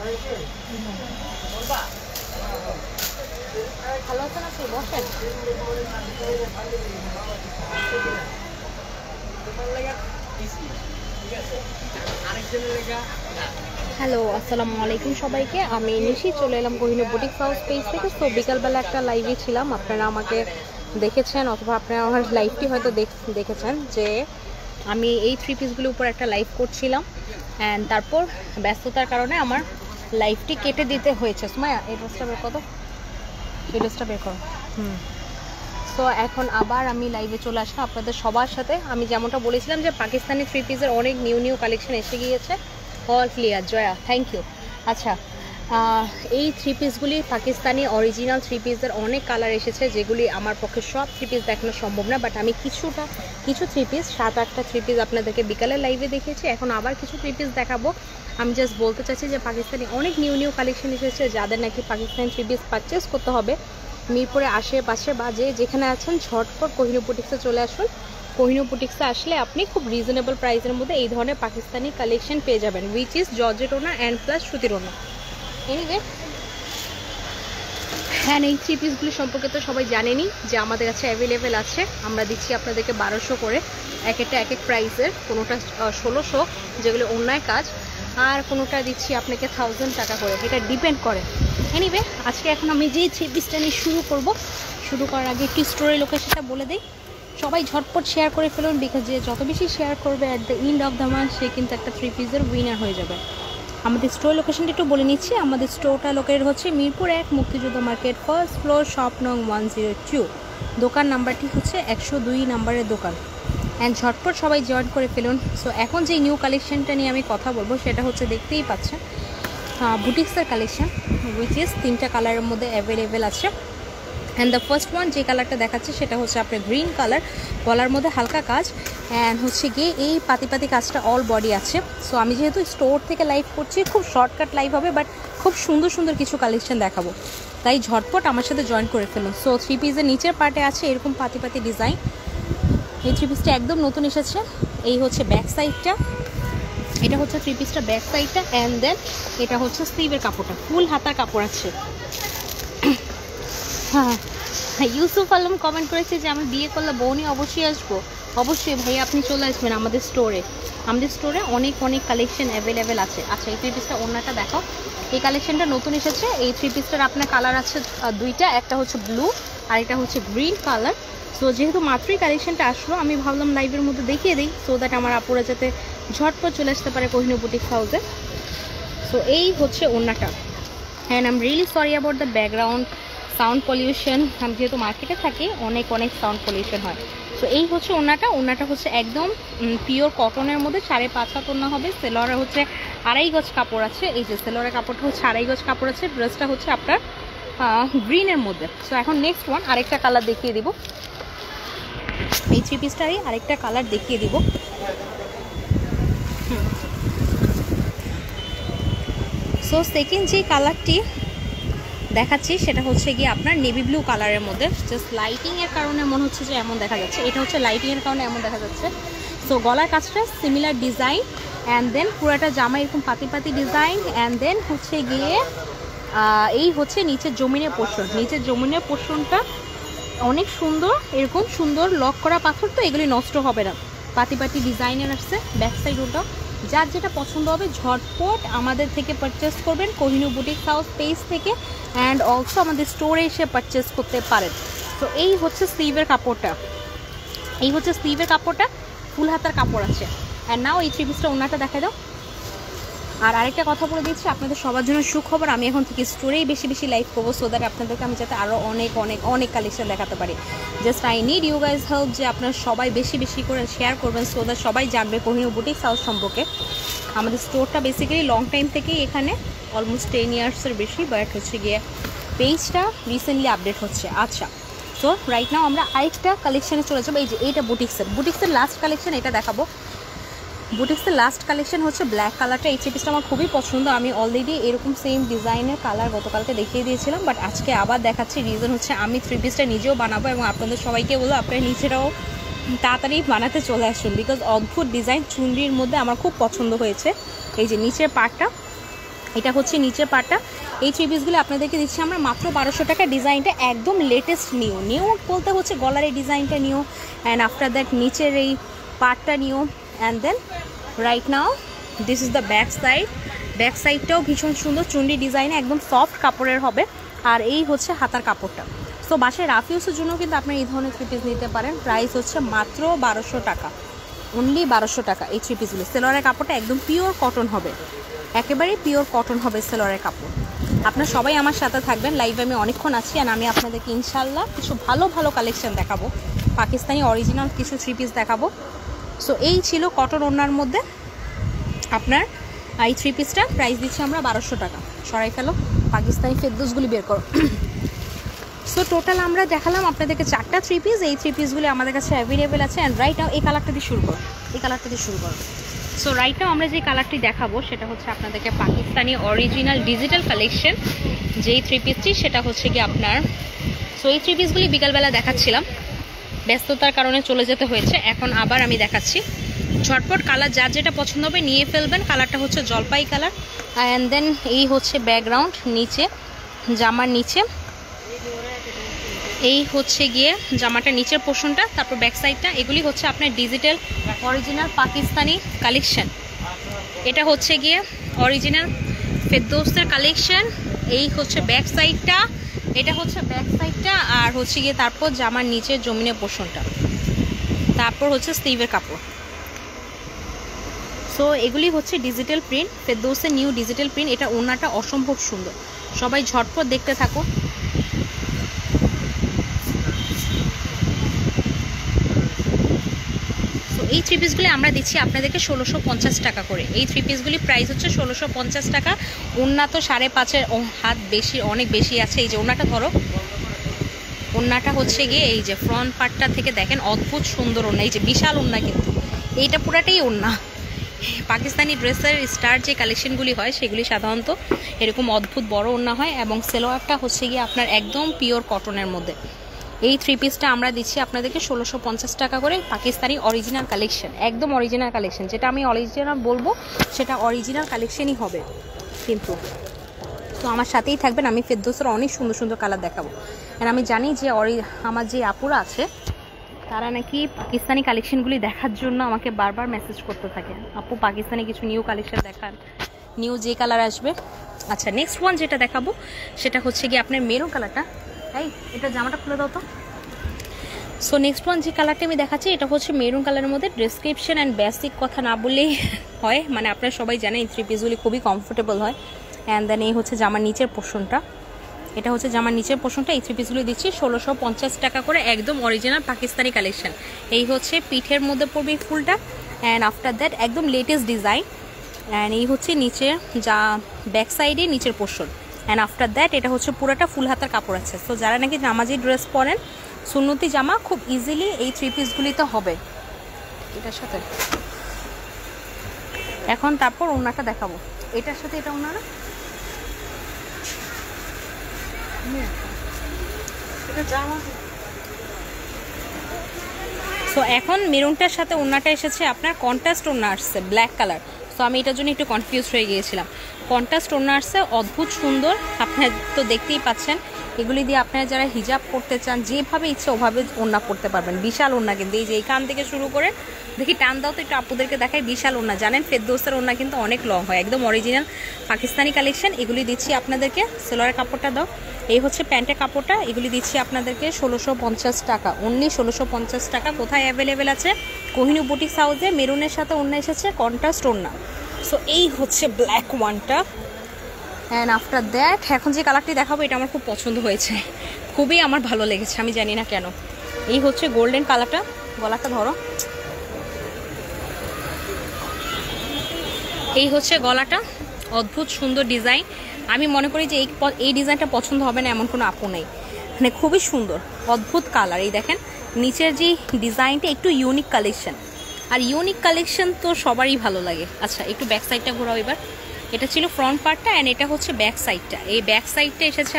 ভালো আছেন আপনি? বসেন। হ্যালো, আসসালামু আলাইকুম সবাইকে। আমি নিশি চলে এলাম কোহিনূর বুটিক্স হাউস পেজ থেকে। তো বিকালবেলা একটা লাইভে ছিলাম, আপনারা আমাকে দেখেছেন অথবা আপনারা আমার লাইভটি হয়তো দেখেছেন যে আমি এই থ্রি পিসগুলোর উপর একটা লাইভ করছিলাম, অ্যান্ড তারপর ব্যস্ততার কারণে আমার লাইভটি কেটে দিতে হয়েছে। সুমায়া, এই ড্রেসটা বের করো, এই ড্রেসটা বের করো। সো এখন আবার আমি লাইভে চলে আসলাম আপনাদের সবার সাথে। আমি যেমনটা বলেছিলাম যে পাকিস্তানি থ্রি পিসের অনেক নিউ কালেকশন এসে গিয়েছে। All clear Joya, thank you. আচ্ছা, এই থ্রি পিসগুলি পাকিস্তানি অরিজিনাল থ্রি পিসের অনেক কালার এসেছে, যেগুলি আমার পক্ষে সব থ্রি পিস দেখানো সম্ভব না, বাট আমি কিছু থ্রি পিস 7-8টা থ্রি পিস আপনাদেরকে বিকালের লাইভে দেখিয়েছি। এখন আবার কিছু থ্রি পিস দেখাবো। আমি জাস্ট বলতে চাচ্ছি যে পাকিস্তানি অনেক নিউ কালেকশন এসেছে। যাদের নাকি পাকিস্তানি থ্রি পিস পারচেস করতে হবে, মিরপুরে আশেপাশে বা যেখানে আছেন ঝটপট কোহিনূর বুটিক্সে চলে আসুন। কোহিনূর বুটিক্সে আসলে আপনি খুব রিজনেবল প্রাইসের মধ্যে এই ধরনের পাকিস্তানি কালেকশন পেয়ে যাবেন, উইচ ইজ জর্জেট ওনা অ্যান্ড প্লাস সুতির ওনা। এনিওয়ে, হ্যাঁ, এই থ্রি পিসগুলি সম্পর্কে তো সবাই জানেনই যে আমাদের কাছে অ্যাভেলেবেল আছে। আমরা দিচ্ছি আপনাদেরকে 1200 করে, এক এক প্রাইসের। কোনোটা 1600 যেগুলো অন্যায় কাজ, আর কোনোটা দিচ্ছি আপনাকে 1000 টাকা করে, এটা ডিপেন্ড করে। এনিওয়ে, আজকে এখন আমি যেই থ্রি পিসটা নিয়ে শুরু করার আগে একটি স্টোরি লোকেশনটা বলে দিই। সবাই ঝটপট শেয়ার করে ফেলুন, বিকজ যে যত বেশি শেয়ার করবে at the end of the month সে কিন্তু একটা থ্রি পিসের উইনার হয়ে যাবে। আমাদের স্টোর লোকেশনটা একটু বলে নিচ্ছি। আমাদের স্টোরটা লোকেট হচ্ছে মিরপুর 1 মুক্তিযুদ্ধ মার্কেট, ফার্স্ট ফ্লোর, শপ নং 102। দোকান নাম্বারটি হচ্ছে 102 নাম্বারের দোকান। অ্যান্ড ঝটপট সবাই জয়েন করে ফেলুন। সো এখন যে নিউ কালেকশনটা নিয়ে আমি কথা বলবো সেটা হচ্ছে, দেখতেই পাচ্ছেন, বুটিক্সের কালেকশন, উইচ ইজ 3টা কালারের মধ্যে অ্যাভেলেবেল আছে। অ্যান্ড দ্য ফার্স্ট ওয়ান যে কালারটা দেখাচ্ছে সেটা হচ্ছে আপনার গ্রিন কালার, গলার মধ্যে হালকা কাজ, অ্যান্ড হচ্ছে গিয়ে এই পাতি কাজটা অল বডি আছে। সো আমি যেহেতু স্টোর থেকে লাইভ করছি, খুব শর্টকাট লাইভ হবে, বাট খুব সুন্দর কিছু কালেকশন দেখাবো, তাই ঝটপট আমার সাথে জয়েন করে ফেলুন। সো থ্রি পিসের নিচের পার্টে আছে এরকম পাতি ডিজাইন। এই থ্রি পিসটা একদম নতুন এসেছে। এই হচ্ছে ব্যাক সাইডটা, এটা হচ্ছে থ্রি পিসটা ব্যাক সাইডটা, অ্যান্ড দেন এটা হচ্ছে স্লিভের কাপড়টা, ফুল হাতার কাপড় আছে। হ্যাঁ, ইউসুফ আলম কমেন্ট করেছে যে আমি বিয়ে করলে বউনি অবশ্যই আসবো। অবশ্যই ভাই, আপনি চলে আসবেন আমাদের স্টোরে। আমাদের স্টোরে অনেক কালেকশন অ্যাভেলেবেল আছে। আচ্ছা, এই থ্রি পিসটা ওড়নাটা দেখো। এই কালেকশনটা নতুন এসেছে। এই থ্রি পিসটার আপনার কালার আছে দুইটা, একটা হচ্ছে ব্লু আর একটা হচ্ছে গ্রিন কালার। সো যেহেতু মাত্রই কালেকশনটা আসলো, আমি ভাবলাম লাইভের মধ্যে দেখিয়ে দিই, সো দ্যাট আমার আপুরা যাতে ঝটপট চলে আসতে পারে কোহিনূর বুটিক্স হাউসে। সো এই হচ্ছে ওড়নাটা। And I am really sorry about the background sound pollution. আমি যেহেতু মার্কেটে থাকি, অনেক সাউন্ড পলিউশন হয়। তো এই হচ্ছে ওড়নাটা হচ্ছে একদম পিওর কটনের মধ্যে 5.5 হাত ওড়না হবে। সেলোয়ারে হচ্ছে 2.5 গজ কাপড় আছে। এই যে সেলোয়ারের কাপড়টা হচ্ছে 2.5 গজ কাপড় আছে। ড্রেসটা হচ্ছে আপনার গ্রিনের মধ্যে। সো এখন নেক্সট ওয়ান আরেকটা কালার দেখিয়ে দিব। এই থ্রি পিসটারই আরেকটা কালার দেখিয়ে দিব। সো সেকেন্ড যে কালারটি দেখাচ্ছি সেটা হচ্ছে গিয়ে আপনার নেভি ব্লু কালারের মধ্যে। জাস্ট লাইটিংয়ের কারণে মনে হচ্ছে যে এমন দেখা যাচ্ছে, এটা হচ্ছে লাইটিংয়ের কারণে এমন দেখা যাচ্ছে। সো গলার কাজটা সিমিলার ডিজাইন, অ্যান্ড দেন পুরাটা জামা এরকম পাতি ডিজাইন, অ্যান্ড দেন হচ্ছে গিয়ে এই হচ্ছে নিচের জমিনের পোর্শনটা অনেক সুন্দর, এরকম সুন্দর লক করা পাথর, তো এগুলি নষ্ট হবে না। পাতি ডিজাইনের আসছে। ব্যাক সাইড ওটা যার যেটা পছন্দ হবে ঝটপট আমাদের থেকে পারচেস করবেন, কোহিনূর বুটিক্স হাউস পেজ থেকে, অ্যান্ড অলসো আমাদের স্টোরে এসে পারচেস করতে পারেন। তো এই হচ্ছে স্লিভের কাপড়টা, ফুল হাতার কাপড় আছে। অ্যান্ড নাও এই থ্রি পিসটা ওড়নাটা দেখা দাও। আর আরেকটা কথা বলে দিচ্ছি, আপনাদের সবার জন্য সুখবর, আমি এখন থেকে স্টোরেই বেশি লাইভ করবো, সো দ্যাট আপনাদেরকে আমি যাতে আরও অনেক কালেকশন দেখাতে পারি। Just I need you guys help, যে আপনারা সবাই বেশি করে শেয়ার করবেন, সো দ্যাট সবাই জানবে কোহিনূর বুটিক্স হাউস সম্পর্কে। আমাদের স্টোরটা বেসিক্যালি লং টাইম থেকেই এখানে, অলমোস্ট 10 ইয়ার্সের বেশি, বাট হচ্ছে গিয়ে পেজটা রিসেন্টলি আপডেট হচ্ছে। আচ্ছা, সো রাইট নাও আমরা আরেকটা কালেকশানে চলে যাবো। এই যে এইটা বুটিক্সের লাস্ট কালেকশন, এটা দেখাবো। বুটিক্সের লাস্ট কালেকশন হচ্ছে ব্ল্যাক কালারটা। এই থ্রি পিসটা আমার খুবই পছন্দ। আমি অলরেডি এরকম সেম ডিজাইনের কালার গতকালকে দেখিয়ে দিয়েছিলাম, বাট আজকে আবার দেখাচ্ছি। রিজন হচ্ছে আমি থ্রি পিসটা নিজেও বানাবো এবং আপনাদের সবাইকে বলবো আপনারা নিজেরাও তাড়াতাড়ি বানাতে চলে আসুন, বিকজ অদ্ভুত ডিজাইন চুনরির মধ্যে আমার খুব পছন্দ হয়েছে। এই যে নিচের পার্টটা এটা হচ্ছে নিচের পার্টটা। এই থ্রি পিসগুলো আপনাদেরকে দিচ্ছি আমরা মাত্র 1200 টাকা। ডিজাইনটা একদম লেটেস্ট নিউ বলতে হচ্ছে গলার এই ডিজাইনটা নিউ, অ্যান্ড আফটার দ্যাট নিচের এই পার্টটা new, and then right now this is the back side. Back সাইডটাও ভীষণ সুন্দর চুন্ডি ডিজাইনে একদম সফট কাপড়ের হবে। আর এই হচ্ছে হাতার কাপড়টা। সো বাসায় রাফ ইউজের জন্য কিন্তু আপনারা এই ধরনের থ্রি পিস নিতে পারেন। প্রাইস হচ্ছে মাত্র 1200 টাকা, অনলি 1200 টাকা এই থ্রি পিসগুলো। সেলোয়ারের কাপড়টা একদম পিওর কটন হবে, একেবারেই পিওর কটন হবে সেলোয়ারের কাপড়। আপনারা সবাই আমার সাথে থাকবেন, লাইভে আমি অনেকক্ষণ আছি, আর আমি আপনাদেরকে ইনশাল্লাহ কিছু ভালো ভালো কালেকশন দেখাবো, পাকিস্তানি অরিজিনাল কিছু থ্রি পিস দেখাবো। সো এই ছিল কটন ওড়নার মধ্যে আপনার এই থ্রি পিসটা। প্রাইস দিচ্ছি আমরা 1200 টাকা। সরাই ফেলো, পাকিস্তানি ফেরদৌসগুলি বের করো। সো টোটাল আমরা দেখালাম আপনাদেরকে 4টা থ্রি পিস। এই থ্রি পিসগুলি আমাদের কাছে অ্যাভেলেবেল আছে। অ্যান্ড রাইট নাও এই কালারটা দিয়ে শুরু করো, এই কালারটা দিয়ে শুরু করো। সো রাইট নাও আমরা যে কালারটি দেখাবো সেটা হচ্ছে আপনাদেরকে পাকিস্তানি অরিজিনাল ডিজিটাল কালেকশন যেই থ্রি পিসটি, সেটা হচ্ছে কি আপনার। সো এই থ্রি পিসগুলি বিকালবেলা দেখাচ্ছিলাম, ব্যস্ততার কারণে চলে যেতে হয়েছে, এখন আবার আমি দেখাচ্ছি। ঝটপট কালার যার যেটা পছন্দ হবে নিয়ে ফেলবেন। কালারটা হচ্ছে জলপাই কালার, অ্যান্ড দেন এই হচ্ছে ব্যাকগ্রাউন্ড, নিচে জামার নিচে এই হচ্ছে গিয়ে জামাটা নিচের পোর্শনটা, তারপর ব্যাক সাইডটা। এগুলি হচ্ছে আপনার ডিজিটাল অরিজিনাল পাকিস্তানি কালেকশন। এটা হচ্ছে গিয়ে অরিজিনাল ফেরদৌসের কালেকশন। এই হচ্ছে ব্যাক সাইডটা, এটা হচ্ছে ব্যাক সাইডটা, আর হচ্ছে গিয়ে তারপর জামার নিচের জমিনের পোর্শনটা, তারপর হচ্ছে স্লিভের কাপড়। সো এগুলি হচ্ছে ডিজিটাল প্রিন্ট, ফেরদৌসের নিউ ডিজিটাল প্রিন্ট। এটা ওড়নাটা অসম্ভব সুন্দর, সবাই ঝটপট দেখতে থাকো। এই থ্রি পিসগুলি আমরা দিচ্ছি আপনাদেরকে 1650 টাকা করে। এই থ্রি পিসগুলি প্রাইস হচ্ছে 1650 টাকা। ওড়না তো 5.5 হাত বেশি, অনেক বেশি আছে। এই যে ওড়নাটা ধরো, ওড়নাটা হচ্ছে গিয়ে এই যে ফ্রন্ট পার্টটা থেকে দেখেন অদ্ভুত সুন্দর ওড়না, এই যে বিশাল ওড়না, কিন্তু এইটা পুরাটাই ওড়না। পাকিস্তানি ড্রেসের স্টার যে কালেকশনগুলি হয় সেগুলি সাধারণত এরকম অদ্ভুত বড় ওড়না হয়, এবং সেলোয়ারটা হচ্ছে গিয়ে আপনার একদম পিওর কটনের মধ্যে। এই থ্রি পিসটা আমরা দিচ্ছি আপনাদেরকে 1650 টাকা করে। পাকিস্তানি অরিজিনাল কালেকশন, একদম অরিজিনাল কালেকশন। যেটা আমি অরিজিনাল বলবো সেটা অরিজিনাল কালেকশনই হবে কিন্তু। তো আমার সাথেই থাকবেন, আমি ফেরদৌসের অনেক সুন্দর সুন্দর কালার দেখাবো। আর আমি জানি যে আমার যে আপুরা আছে তারা নাকি পাকিস্তানি কালেকশনগুলি দেখার জন্য আমাকে বারবার মেসেজ করতে থাকে, আপু পাকিস্তানি কিছু নিউ কালেকশন দেখান, নিউ যে কালার আসবে। আচ্ছা, নেক্সট ওয়ান যেটা দেখাবো সেটা হচ্ছে গিয়ে আপনার মেরুন কালারটা। এই এটা জামাটা খুলে দাও তো। সো নেক্সট ওয়ান যে কালারটা আমি দেখাচ্ছি এটা হচ্ছে মেরুন কালারের মধ্যে। ডেসক্রিপশন অ্যান্ড বেসিক কথা না বললেই হয়, মানে আপনারা সবাই জানেন এই থ্রি পিসগুলি খুবই কমফোর্টেবল হয়। অ্যান্ড দেন এই হচ্ছে জামার নিচের পোর্শনটা, এটা হচ্ছে জামার নিচের পোর্শনটা। এই থ্রি পিসগুলি দিচ্ছি 1650 টাকা করে, একদম অরিজিনাল পাকিস্তানি কালেকশন। এই হচ্ছে পিঠের মধ্যে পড়বে ফুলটা, অ্যান্ড আফটার দ্যাট একদম লেটেস্ট ডিজাইন। অ্যান্ড এই হচ্ছে নিচের যা ব্যাক সাইডে নিচের পোর্শন, অ্যান্ড আফটার দ্যাট এটা হচ্ছে পুরোটা ফুল হাতার কাপড় আছে। তো যারা নাকি নামাজি ড্রেস পরেন, সুন্নতি জামা, খুব ইজিলি এই থ্রি পিসগুলিতে হবে এটার সাথে। এখন তারপর ওড়নাটা দেখাবো, এটার সাথে এটা ওড়না না, সো এখন মেরুনটার সাথে ওড়নাটা এসেছে আপনার কন্ট্রাস্ট ওড়না আসছে, ব্ল্যাক কালার। সো আমি এটার জন্য একটু কনফিউজ হয়ে গিয়েছিলাম। কন্ট্রাস্ট ওড়না আসছে, অদ্ভুত সুন্দর, আপনারা তো দেখতেই পাচ্ছেন। এগুলি দিয়ে আপনারা যারা হিজাব করতে চান, যেভাবে ইচ্ছে ওভাবে ওড়না পরতে পারবেন। বিশাল ওড়না কিন্তু, এই যে এইখান থেকে শুরু করে, দেখি টান দাও তো একটু আপুদেরকে দেখাই, বিশাল ওড়না। জানেন ফেরদৌসের ওড়না কিন্তু অনেক লং হয়, একদম অরিজিনাল পাকিস্তানি কালেকশন। এগুলি দিচ্ছি আপনাদেরকে, সেলোয়ারের কাপড়টা দাও, এই হচ্ছে প্যান্টের কাপড়টা। এগুলি দিচ্ছি আপনাদেরকে 1650 টাকা, অনলি 1650 টাকা। কোথায় অ্যাভেলেবেল আছে? কোহিনূর বুটিক্স হাউসে। মেরুনের সাথে ওড়না এসেছে, কন্ট্রাস্ট ওড়না। সো এই হচ্ছে ব্ল্যাক ওয়ানটা, অ্যান্ড আফটার দ্যাট এখন যে কালারটি দেখাবো এটা আমার খুব পছন্দ হয়েছে, খুবই আমার ভালো লেগেছে, আমি জানি না কেন। এই হচ্ছে গোল্ডেন কালারটা, গলাটা ধরো, এই হচ্ছে গলাটা, অদ্ভুত সুন্দর ডিজাইন। আমি মনে করি যে এই ডিজাইনটা পছন্দ হবে না এমন কোনো আপু নেই, মানে খুবই সুন্দর, অদ্ভুত কালার। এই দেখেন নিচের যে ডিজাইনটা একটু ইউনিক কালেকশন, আর ইউনিক কালেকশন তো সবারই ভালো লাগে। আচ্ছা একটু ব্যাক সাইডটা ঘোরাও এবার। এটা ছিল ফ্রন্ট পার্টটা, অ্যান্ড এটা হচ্ছে ব্যাক সাইডটা। এই ব্যাক সাইডটা এসেছে